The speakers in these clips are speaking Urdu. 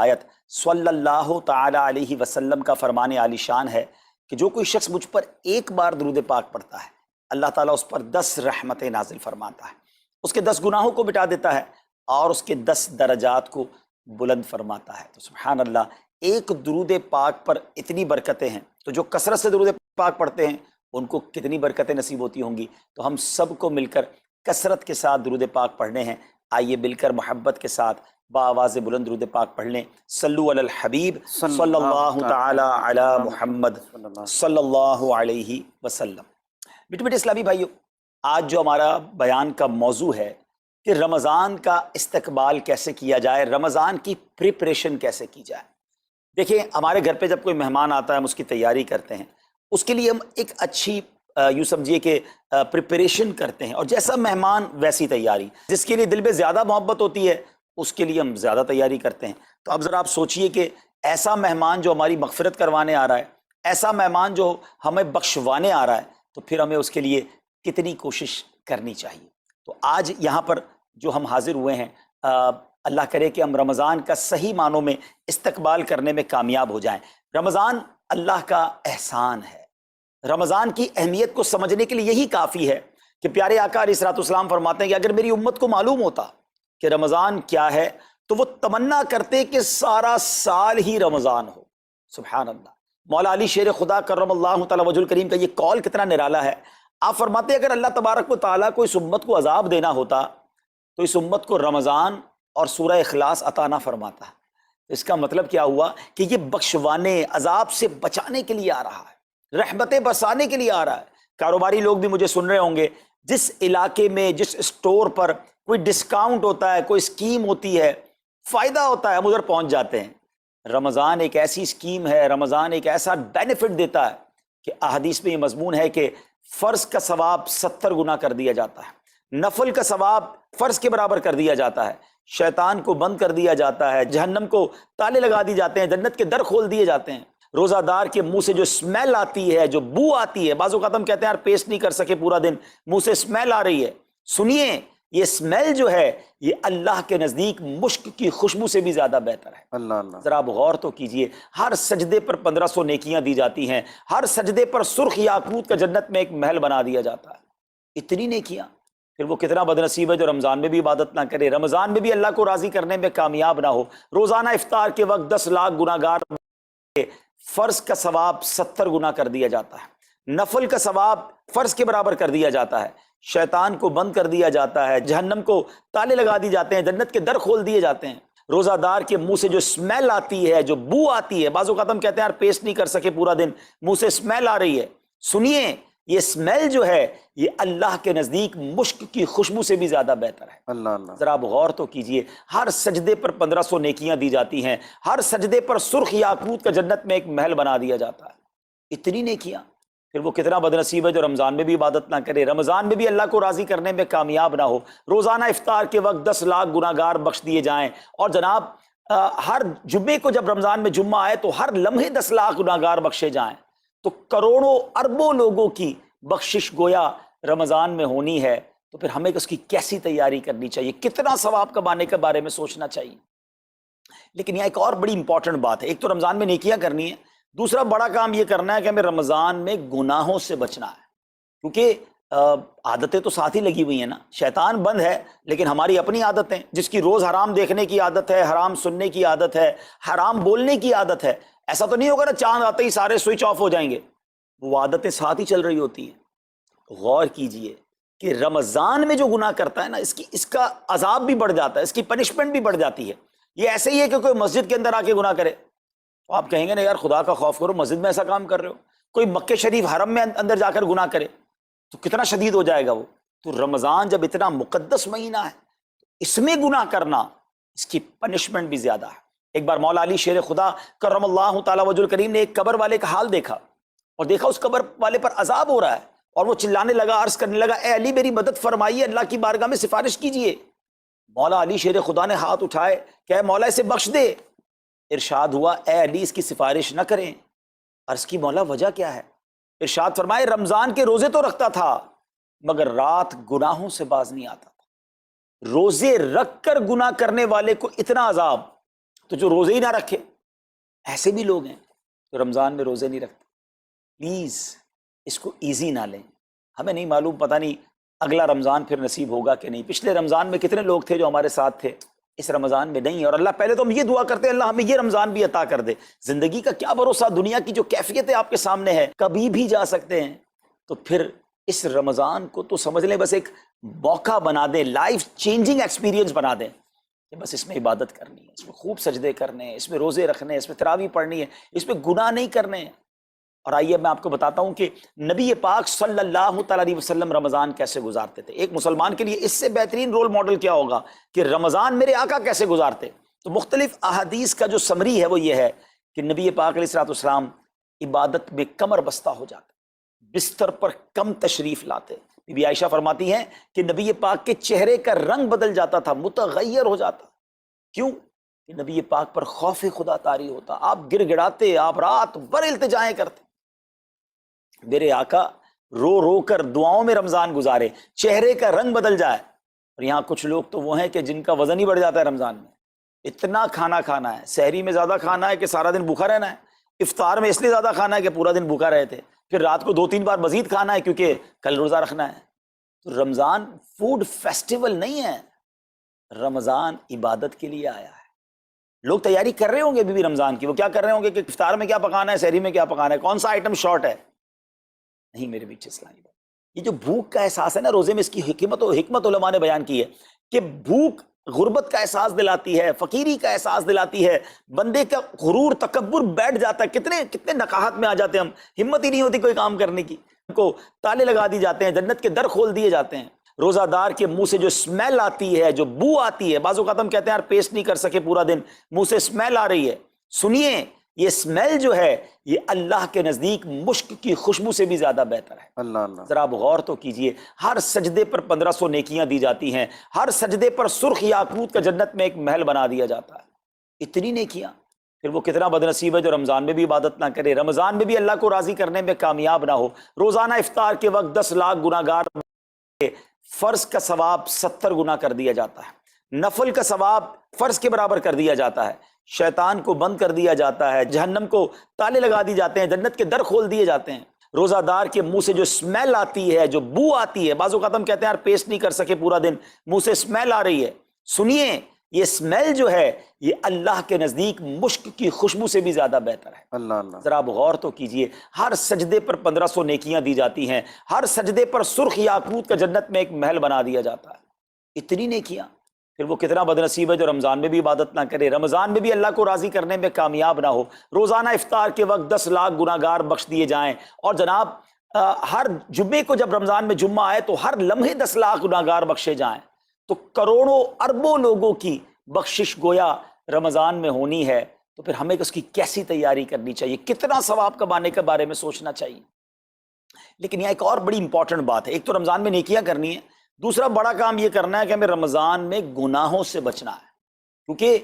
آیت صلی اللہ تعالی علیہ وسلم کا فرمان عالی شان ہے کہ جو کوئی شخص مجھ پر ایک بار درود پاک پڑھتا ہے اللہ تعالیٰ اس پر 10 رحمتیں نازل فرماتا ہے، اس کے 10 گناہوں کو مٹا دیتا ہے اور اس کے 10 درجات کو بلند فرماتا ہے۔ تو سبحان اللہ، ایک درود پاک پر اتنی برکتیں ہیں، تو جو کثرت سے درود پاک پڑھتے ہیں ان کو کتنی برکتیں نصیب ہوتی ہوں گی۔ تو ہم سب کو مل کر کثرت کے ساتھ درود پاک پڑھنے ہیں۔ آئیے مل کر محبت کے ساتھ بآواز بلند درود پاک پڑھ لیں۔ صلو علی الحبیب صلی اللہ تعالی علی محمد صلی اللہ علیہ وسلم۔ بیٹے بیٹے اسلامی بھائیو، آج جو ہمارا بیان کا موضوع ہے کہ رمضان کا استقبال کیسے کیا جائے، رمضان کی پریپریشن کیسے کی جائے۔ دیکھیں، ہمارے گھر پہ جب کوئی مہمان آتا ہے ہم اس کی تیاری کرتے ہیں، اس کے لیے ہم ایک اچھی یوں سمجھیے کہ پریپریشن کرتے ہیں، اور جیسا مہمان ویسی تیاری۔ جس کے لیے دل میں زیادہ محبت ہوتی ہے اس کے لیے ہم زیادہ تیاری کرتے ہیں۔ تو اب ذرا آپ سوچئے کہ ایسا مہمان جو ہماری مغفرت کروانے آ رہا ہے، ایسا مہمان جو ہمیں بخشوانے آ رہا ہے، تو پھر ہمیں اس کے لیے کتنی کوشش کرنی چاہیے۔ تو آج یہاں پر جو ہم حاضر ہوئے ہیں، اللہ کرے کہ ہم رمضان کا صحیح معنوں میں استقبال کرنے میں کامیاب ہو جائیں۔ رمضان اللہ کا احسان ہے۔ رمضان کی اہمیت کو سمجھنے کے لیے یہی کافی ہے کہ پیارے آقا علیہ الصلوۃ والسلام فرماتے ہیں کہ اگر میری امت کو معلوم ہوتا کہ رمضان کیا ہے تو وہ تمنا کرتے کہ سارا سال ہی رمضان ہو۔ سبحان اللہ، مولا علی شیر خدا کرم اللہ تعالی وجہ الکریم کا یہ قول کتنا نرالا ہے۔ آپ فرماتے ہیں اگر اللہ تبارک و تعالیٰ کو اس امت کو عذاب دینا ہوتا تو اس امت کو رمضان اور سورہ اخلاص عطا نہ فرماتا۔ اس کا مطلب کیا ہوا کہ یہ بخشوانے، عذاب سے بچانے کے لیے آ رہا ہے، رحمتیں برسانے کے لیے آ رہا ہے۔ کاروباری لوگ بھی مجھے سن رہے ہوں گے، جس علاقے میں جس اسٹور پر کوئی ڈسکاؤنٹ ہوتا ہے، کوئی اسکیم ہوتی ہے، فائدہ ہوتا ہے، ہم ادھر پہنچ جاتے ہیں۔ رمضان ایک ایسی اسکیم ہے، رمضان ایک ایسا بینیفٹ دیتا ہے کہ احادیث میں یہ مضمون ہے کہ فرض کا ثواب 70 گنا کر دیا جاتا ہے، نفل کا ثواب فرض کے برابر کر دیا جاتا ہے، شیطان کو بند کر دیا جاتا ہے، جہنم کو تالے لگا دی جاتے ہیں، جنت کے در کھول دیے جاتے ہیں۔ روزہ دار کے منہ سے جو اسمیل آتی ہے، جو بو آتی ہے، بعض اوقات ہم کہتے ہیں یار پیسٹ نہیں کر سکے پورا دن، منہ سے اسمیل آ رہی ہے۔ سنیے، یہ اسمیل جو ہے یہ اللہ کے نزدیک مشک کی خوشبو سے بھی زیادہ بہتر ہے۔ اللہ اللہ، ذرا آپ غور تو کیجئے، ہر سجدے پر 1500 نیکیاں دی جاتی ہیں، ہر سجدے پر سرخ یاقوت کا جنت میں ایک محل بنا دیا جاتا ہے۔ اتنی نیکیاں، پھر وہ کتنا بدنصیب ہے جو رمضان میں بھی عبادت نہ کرے، رمضان میں بھی اللہ کو راضی کرنے میں کامیاب نہ ہو۔ روزانہ افطار کے وقت 10 لاکھ گناہگار، فرض کا ثواب 70 گنا کر دیا جاتا ہے، نفل کا ثواب فرض کے برابر کر دیا جاتا ہے، شیطان کو بند کر دیا جاتا ہے، جہنم کو تالے لگا دی جاتے ہیں، جنت کے در کھول دیے جاتے ہیں۔ روزہ دار کے منہ سے جو اسمیل آتی ہے، جو بو آتی ہے، بعض اوقات ہم کہتے ہیں یار پیسٹ نہیں کر سکے پورا دن، منہ سے اسمیل آ رہی ہے۔ سنیے، یہ اسمیل جو ہے یہ اللہ کے نزدیک مشک کی خوشبو سے بھی زیادہ بہتر ہے۔ اللہ اللہ، ذرا آپ غور تو کیجئے، ہر سجدے پر 1500 نیکیاں دی جاتی ہیں، ہر سجدے پر سرخ یاقوت کا جنت میں ایک محل بنا دیا جاتا ہے۔ اتنی نیکیاں، پھر وہ کتنا بدنصیب ہے جو رمضان میں بھی عبادت نہ کرے، رمضان میں بھی اللہ کو راضی کرنے میں کامیاب نہ ہو۔ روزانہ افطار کے وقت 10 لاکھ گناہگار بخش دیے جائیں، اور جناب ہر جمعے کو جب رمضان میں جمعہ آئے تو ہر لمحے 10 لاکھ گناہگار بخشے جائیں، تو کروڑوں اربوں لوگوں کی بخشش گویا رمضان میں ہونی ہے۔ تو پھر ہمیں اس کی کیسی تیاری کرنی چاہیے، کتنا ثواب کمانے کے بارے میں سوچنا چاہیے۔ لیکن یہاں ایک اور بڑی امپورٹنٹ بات ہے، ایک تو رمضان میں نیکیاں کرنی ہے، دوسرا بڑا کام یہ کرنا ہے کہ ہمیں رمضان میں گناہوں سے بچنا ہے، کیونکہ عادتیں تو ساتھ ہی لگی ہوئی ہیں نا۔ شیطان بند ہے لیکن ہماری اپنی عادتیں، جس کی روز حرام دیکھنے کی عادت ہے، حرام سننے کی عادت ہے، حرام بولنے کی عادت ہے، ایسا تو نہیں ہوگا نا چاند آتے ہی سارے سوئچ آف ہو جائیں گے، وہ عادتیں ساتھ ہی چل رہی ہوتی ہیں۔ غور کیجئے کہ رمضان میں جو گناہ کرتا ہے نا، اس کا عذاب بھی بڑھ جاتا ہے، اس کی پنشمنٹ بھی بڑھ جاتی ہے۔ یہ ایسے ہی ہے کہ کوئی مسجد کے اندر آ کے گناہ کرے، تو آپ کہیں گے نا یار خدا کا خوف کرو، مسجد میں ایسا کام کر رہے ہو۔ کوئی مکہ شریف حرم میں اندر جا کر گناہ کرے تو کتنا شدید ہو جائے گا وہ۔ تو رمضان جب اتنا مقدس مہینہ ہے، اس میں گناہ کرنا، اس کی پنشمنٹ بھی زیادہ ہے۔ ایک بار مولا علی شیر خدا کرم اللہ تعالی وجہ الکریم نے ایک قبر والے کا حال دیکھا، اور دیکھا اس قبر والے پر عذاب ہو رہا ہے، اور وہ چلانے لگا، عرض کرنے لگا اے علی میری مدد فرمائیے، اللہ کی بارگاہ میں سفارش کیجئے۔ مولا علی شیر خدا نے ہاتھ اٹھائے کہ اے مولا اسے بخش دے۔ ارشاد ہوا اے علی اس کی سفارش نہ کریں۔ عرض کی مولا وجہ کیا ہے؟ ارشاد فرمائے رمضان کے روزے تو رکھتا تھا مگر رات گناہوں سے باز نہیں آتا تھا۔ روزے رکھ کر گناہ کرنے والے کو اتنا عذاب، تو جو روزے ہی نہ رکھے، ایسے بھی لوگ ہیں جو رمضان میں روزے نہیں رکھتے۔ پلیز اس کو ایزی نہ لیں، ہمیں نہیں معلوم، پتہ نہیں اگلا رمضان پھر نصیب ہوگا کہ نہیں۔ پچھلے رمضان میں کتنے لوگ تھے جو ہمارے ساتھ تھے، اس رمضان میں نہیں ہے، اور اللہ پہلے تو ہم یہ دعا کرتے ہیں اللہ ہمیں یہ رمضان بھی عطا کر دے۔ زندگی کا کیا بھروسہ، دنیا کی جو کیفیت آپ کے سامنے ہے کبھی بھی جا سکتے ہیں، تو پھر اس رمضان کو تو سمجھ لیں بس ایک موقع بنا دیں، لائف چینجنگ ایکسپیرینس بنا دیں کہ بس اس میں عبادت کرنی ہے، اس میں خوب سجدے کرنے ہیں، اس میں روزے رکھنے ہیں، اس میں تراویح پڑھنی ہے، اس میں گناہ نہیں کرنے ہیں۔ اور آئیے میں آپ کو بتاتا ہوں کہ نبی پاک صلی اللہ تعالیٰ علیہ وسلم رمضان کیسے گزارتے تھے۔ ایک مسلمان کے لیے اس سے بہترین رول ماڈل کیا ہوگا کہ رمضان میرے آقا کیسے گزارتے۔ تو مختلف احادیث کا جو سمری ہے وہ یہ ہے کہ نبی پاک علیہ الصلوۃ والسلام عبادت میں کمر بستہ ہو جاتے، بستر پر کم تشریف لاتے۔ بی بی عائشہ فرماتی ہیں کہ نبی پاک کے چہرے کا رنگ بدل جاتا تھا، متغیر ہو جاتا۔ کیوں؟ کہ نبی پاک پر خوف خدا طاری ہوتا، آپ گر گڑاتے، آپ رات بھر التجائیں کرتے۔ میرے آقا رو رو کر دعاؤں میں رمضان گزارے، چہرے کا رنگ بدل جائے۔ اور یہاں کچھ لوگ تو وہ ہیں کہ جن کا وزن ہی بڑھ جاتا ہے رمضان میں، اتنا کھانا کھانا ہے، سحری میں زیادہ کھانا ہے کہ سارا دن بھوکا رہنا ہے، افطار میں اس لیے زیادہ کھانا ہے کہ پورا دن بھوکا رہے تھے، پھر رات کو 2-3 بار مزید کھانا ہے کیونکہ کل روزہ رکھنا ہے۔ تو رمضان فوڈ فیسٹیول نہیں ہے، رمضان عبادت کے لیے آیا ہے۔ لوگ تیاری کر رہے ہوں گے بھی رمضان کی، وہ کیا کر رہے ہوں گے کہ افطار میں کیا پکانا ہے، سحری میں کیا پکانا ہے، کون سا آئٹم شارٹ ہے۔ نہیں میرے بیچ اسلامی بات، یہ جو بھوک کا احساس ہے نا روزے میں، اس کی حکمت علماء نے بیان کی ہے کہ بھوک غربت کا احساس دلاتی ہے، فقیری کا احساس دلاتی ہے، بندے کا غرور تکبر بیٹھ جاتا ہے، کتنے نقاہت میں آ جاتے ہیں ہم، ہمت ہی نہیں ہوتی کوئی کام کرنے کی، کو تالے لگا دی جاتے ہیں، جنت کے در کھول دیے جاتے ہیں۔ روزہ دار کے منہ سے جو اسمیل آتی ہے، جو بو آتی ہے، بعض اوقات ہم کہتے ہیں یار پیسٹ نہیں کر سکے پورا دن، منہ سے اسمیل آ رہی ہے، سنیے یہ اسمیل جو ہے یہ اللہ کے نزدیک مشک کی خوشبو سے بھی زیادہ بہتر ہے۔ اللہ اللہ، ذرا آپ غور تو کیجئے، ہر سجدے پر 1500 نیکیاں دی جاتی ہیں، ہر سجدے پر سرخ یاقوت کا جنت میں ایک محل بنا دیا جاتا ہے، اتنی نیکیاں۔ پھر وہ کتنا بد نصیب ہے جو رمضان میں بھی عبادت نہ کرے، رمضان میں بھی اللہ کو راضی کرنے میں کامیاب نہ ہو۔ روزانہ افطار کے وقت 10 لاکھ گناہگار، فرض کا ثواب 70 گنا کر دیا جاتا ہے، نفل کا ثواب فرض کے برابر کر دیا جاتا ہے، شیطان کو بند کر دیا جاتا ہے، جہنم کو تالے لگا دی جاتے ہیں، جنت کے در کھول دیے جاتے ہیں۔ روزہ دار کے منہ سے جو اسمیل آتی ہے، جو بو آتی ہے، بعض اوقات ہم کہتے ہیں یار پیسٹ نہیں کر سکے پورا دن، منہ سے اسمیل آ رہی ہے، سنیے یہ اسمیل جو ہے یہ اللہ کے نزدیک مشک کی خوشبو سے بھی زیادہ بہتر ہے۔ اللہ اللہ، ذرا آپ غور تو کیجئے، ہر سجدے پر 1500 نیکیاں دی جاتی ہیں، ہر سجدے پر سرخ یاقوت کا جنت میں ایک محل بنا دیا جاتا ہے، اتنی نیکیاں۔ پھر وہ کتنا بد نصیب ہے جو رمضان میں بھی عبادت نہ کرے، رمضان میں بھی اللہ کو راضی کرنے میں کامیاب نہ ہو۔ روزانہ افطار کے وقت 10 لاکھ گناہگار بخش دیے جائیں، اور جناب ہر جمعے کو جب رمضان میں جمعہ آئے تو ہر لمحے 10 لاکھ گناہگار بخشے جائیں، تو کروڑوں اربوں لوگوں کی بخشش گویا رمضان میں ہونی ہے۔ تو پھر ہمیں اس کی کیسی تیاری کرنی چاہیے، کتنا ثواب کمانے کے بارے میں سوچنا چاہیے۔ لیکن یہاں ایک اور بڑی امپورٹنٹ بات ہے، ایک تو رمضان میں نیکیاں کرنی ہے، دوسرا بڑا کام یہ کرنا ہے کہ ہمیں رمضان میں گناہوں سے بچنا ہے، کیونکہ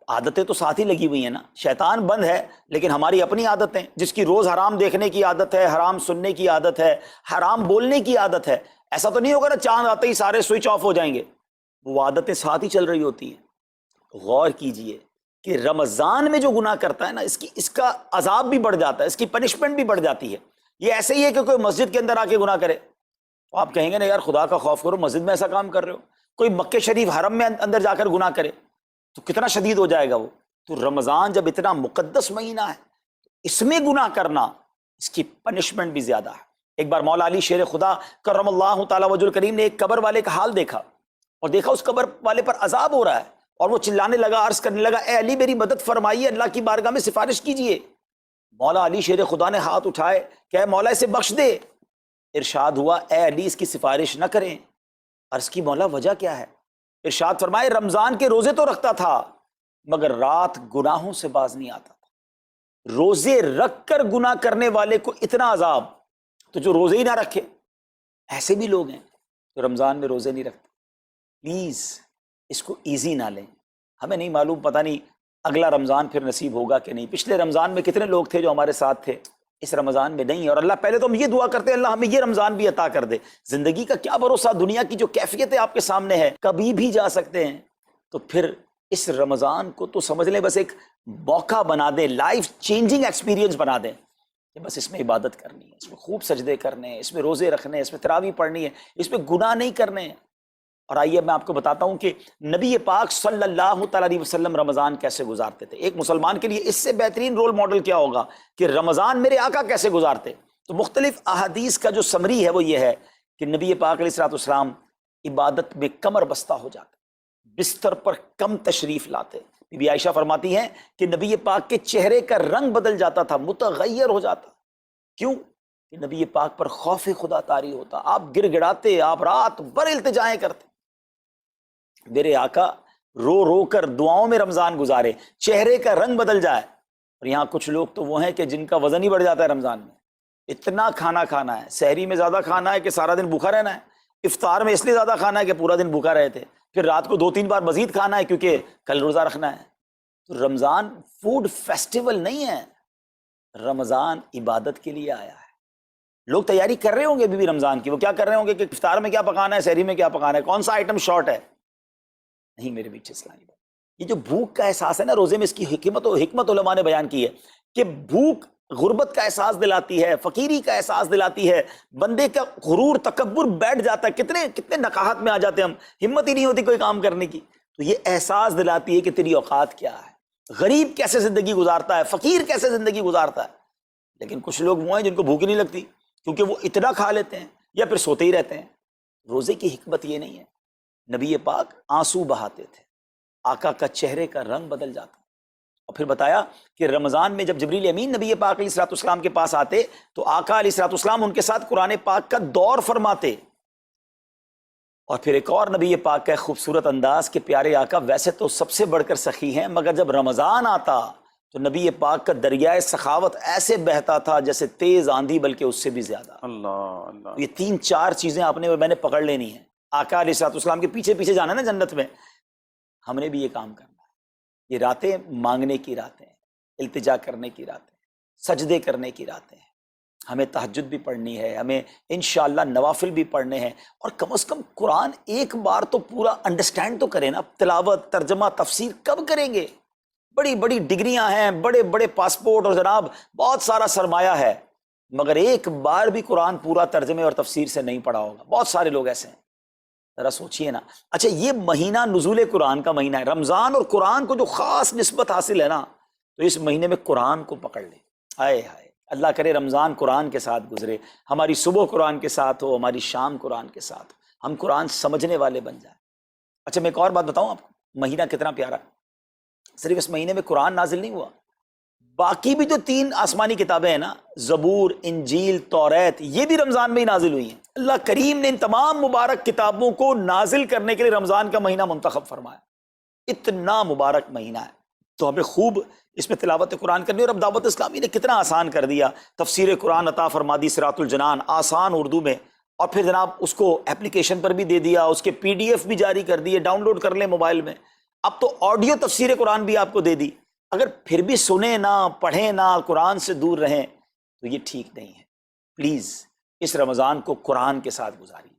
عادتیں تو ساتھ ہی لگی ہوئی ہیں نا، شیطان بند ہے لیکن ہماری اپنی عادتیں، جس کی روز حرام دیکھنے کی عادت ہے، حرام سننے کی عادت ہے، حرام بولنے کی عادت ہے، ایسا تو نہیں ہوگا نا چاند آتے ہی سارے سوئچ آف ہو جائیں گے، وہ عادتیں ساتھ ہی چل رہی ہوتی ہیں۔ غور کیجئے کہ رمضان میں جو گناہ کرتا ہے نا، اس کا عذاب بھی بڑھ جاتا ہے، اس کی پنشمنٹ بھی بڑھ جاتی ہے۔ یہ ایسے ہی ہے کہ کوئی مسجد کے اندر آ کے گناہ کرے، تو آپ کہیں گے نا یار خدا کا خوف کرو، مسجد میں ایسا کام کر رہے ہو۔ کوئی مکہ شریف حرم میں اندر جا کر گناہ کرے تو کتنا شدید ہو جائے گا وہ۔ تو رمضان جب اتنا مقدس مہینہ ہے، اس میں گناہ کرنا، اس کی پنشمنٹ بھی زیادہ ہے۔ ایک بار مولا علی شیر خدا کرم اللہ تعالیٰ وجہ الکریم نے ایک قبر والے کا حال دیکھا، اور دیکھا اس قبر والے پر عذاب ہو رہا ہے، اور وہ چلانے لگا، عرض کرنے لگا اے علی میری مدد فرمائیے، اللہ کی بارگاہ میں سفارش کیجئے۔ مولا علی شیر خدا نے ہاتھ اٹھائے کہ اے مولا اسے بخش دے۔ ارشاد ہوا اے علی اس کی سفارش نہ کریں۔ عرض کی مولا وجہ کیا ہے؟ ارشاد فرمائے رمضان کے روزے تو رکھتا تھا مگر رات گناہوں سے باز نہیں آتا تھا۔ روزے رکھ کر گناہ کرنے والے کو اتنا عذاب، تو جو روزے ہی نہ رکھے، ایسے بھی لوگ ہیں جو رمضان میں روزے نہیں رکھتے۔ پلیز اس کو ایزی نہ لیں، ہمیں نہیں معلوم، پتہ نہیں اگلا رمضان پھر نصیب ہوگا کہ نہیں۔ پچھلے رمضان میں کتنے لوگ تھے جو ہمارے ساتھ تھے، اس رمضان میں نہیں ہے، اور اللہ پہلے تو ہم یہ دعا کرتے ہیں اللہ ہمیں یہ رمضان بھی عطا کر دے۔ زندگی کا کیا بھروسہ، دنیا کی جو کیفیت آپ کے سامنے ہے کبھی بھی جا سکتے ہیں، تو پھر اس رمضان کو تو سمجھ لیں بس ایک موقع بنا دیں، لائف چینجنگ ایکسپیرینس بنا دیں کہ بس اس میں عبادت کرنی ہے، اس میں خوب سجدے کرنے ہیں، اس میں روزے رکھنے ہیں، اس میں تراویح پڑھنی ہے، اس میں گناہ نہیں کرنے ہیں۔ اور آئیے میں آپ کو بتاتا ہوں کہ نبی پاک صلی اللہ تعالیٰ علیہ وسلم رمضان کیسے گزارتے تھے۔ ایک مسلمان کے لیے اس سے بہترین رول ماڈل کیا ہوگا کہ رمضان میرے آقا کیسے گزارتے۔ تو مختلف احادیث کا جو سمری ہے وہ یہ ہے کہ نبی پاک علیہ السلام عبادت میں کمر بستہ ہو جاتے، بستر پر کم تشریف لاتے۔ بی بی عائشہ فرماتی ہیں کہ نبی پاک کے چہرے کا رنگ بدل جاتا تھا، متغیر ہو جاتا۔ کیوں؟ کہ نبی پاک پر خوف خدا طاری ہوتا، آپ گر گڑاتے، آپ رات بھر التجائیں کرتے۔ میرے آقا رو رو کر دعاؤں میں رمضان گزارے، چہرے کا رنگ بدل جائے۔ اور یہاں کچھ لوگ تو وہ ہیں کہ جن کا وزن ہی بڑھ جاتا ہے رمضان میں، اتنا کھانا کھانا ہے، سحری میں زیادہ کھانا ہے کہ سارا دن بھوکا رہنا ہے، افطار میں اس لیے زیادہ کھانا ہے کہ پورا دن بھوکا رہے تھے، پھر رات کو 2-3 بار مزید کھانا ہے کیونکہ کل روزہ رکھنا ہے۔ تو رمضان فوڈ فیسٹیول نہیں ہے، رمضان عبادت کے لیے آیا ہے۔ لوگ تیاری کر رہے ہوں گے بھی رمضان کی، وہ کیا کر رہے ہوں گے کہ افطار میں کیا پکانا ہے، سحری میں کیا پکانا ہے، کون سا آئٹم شارٹ ہے۔ نہیں میرے بیچ اسلامی بات، یہ جو بھوک کا احساس ہے نا روزے میں، اس کی حکمت علماء نے بیان کی ہے کہ بھوک غربت کا احساس دلاتی ہے، فقیری کا احساس دلاتی ہے، بندے کا غرور تکبر بیٹھ جاتا ہے، کتنے نقاہت میں آ جاتے ہیں ہم، ہمت ہی نہیں ہوتی کوئی کام کرنے کی۔ تو یہ احساس دلاتی ہے کہ تیری اوقات کیا ہے، غریب کیسے زندگی گزارتا ہے، فقیر کیسے زندگی گزارتا ہے۔ لیکن کچھ لوگ وہ ہیں جن کو بھوک ہی نہیں لگتی کیونکہ وہ اتنا کھا لیتے ہیں یا پھر سوتے ہی رہتے ہیں۔ روزے کی حکمت یہ نہیں ہے، نبی پاک آنسو بہاتے تھے، آقا کا چہرے کا رنگ بدل جاتا۔ اور پھر بتایا کہ رمضان میں جب جبریل امین نبی پاک علیہ الصلوۃ والسلام کے پاس آتے تو آقا علیہ الصلوۃ والسلام ان کے ساتھ قرآن پاک کا دور فرماتے۔ اور پھر ایک اور نبی پاک کا خوبصورت انداز کہ پیارے آقا ویسے تو سب سے بڑھ کر سخی ہیں، مگر جب رمضان آتا تو نبی پاک کا دریائے سخاوت ایسے بہتا تھا جیسے تیز آندھی، بلکہ اس سے بھی زیادہ۔ اللہ اللہ، یہ 3-4 چیزیں آپ نے میں نے پکڑ لینی ہیں۔ آقا علیہ الصلوۃ والسلام کے پیچھے پیچھے جانا ہے نا جنت میں، ہم نے بھی یہ کام کرنا ہے۔ یہ راتیں مانگنے کی راتیں ہیں، التجا کرنے کی راتیں، سجدے کرنے کی راتیں ہیں۔ ہمیں تہجد بھی پڑھنی ہے، ہمیں انشاءاللہ نوافل بھی پڑھنے ہیں، اور کم از کم قرآن ایک بار تو پورا انڈرسٹینڈ تو کریں نا۔ تلاوت، ترجمہ، تفسیر کب کریں گے؟ بڑی بڑی ڈگریاں ہیں، بڑے بڑے پاسپورٹ اور جناب بہت سارا سرمایہ ہے، مگر ایک بار بھی قرآن پورا ترجمے اور تفسیر سے نہیں پڑھا ہوگا۔ بہت سارے لوگ ایسے ہیں، ذرا سوچئے نا۔ اچھا یہ مہینہ نزول قرآن کا مہینہ ہے، رمضان اور قرآن کو جو خاص نسبت حاصل ہے نا، تو اس مہینے میں قرآن کو پکڑ لیں۔ ہائے ہائے، اللہ کرے رمضان قرآن کے ساتھ گزرے، ہماری صبح قرآن کے ساتھ ہو، ہماری شام قرآن کے ساتھ ہو، ہم قرآن سمجھنے والے بن جائیں۔ اچھا میں ایک اور بات بتاؤں آپ کو، مہینہ کتنا پیارا ہے۔ صرف اس مہینے میں قرآن نازل نہیں ہوا، باقی بھی جو 3 آسمانی کتابیں ہیں نا، زبور، انجیل، توریت، یہ بھی رمضان میں ہی نازل ہوئی ہیں۔ اللہ کریم نے ان تمام مبارک کتابوں کو نازل کرنے کے لیے رمضان کا مہینہ منتخب فرمایا۔ اتنا مبارک مہینہ ہے تو ہمیں خوب اس میں تلاوت قرآن کرنی۔ اور اب دعوت اسلامی نے کتنا آسان کر دیا، تفسیر قرآن عطا فرما دی صراط الجنان آسان اردو میں، اور پھر جناب اس کو اپلیکیشن پر بھی دے دیا، اس کے PDF بھی جاری کر دیے، ڈاؤن لوڈ کر لیں موبائل میں۔ اب تو آڈیو تفسیر قرآن بھی آپ کو دے دی۔ اگر پھر بھی سنیں نہ، پڑھیں نہ، قرآن سے دور رہیں تو یہ ٹھیک نہیں ہے۔ پلیز اس رمضان کو قرآن کے ساتھ گزاریے۔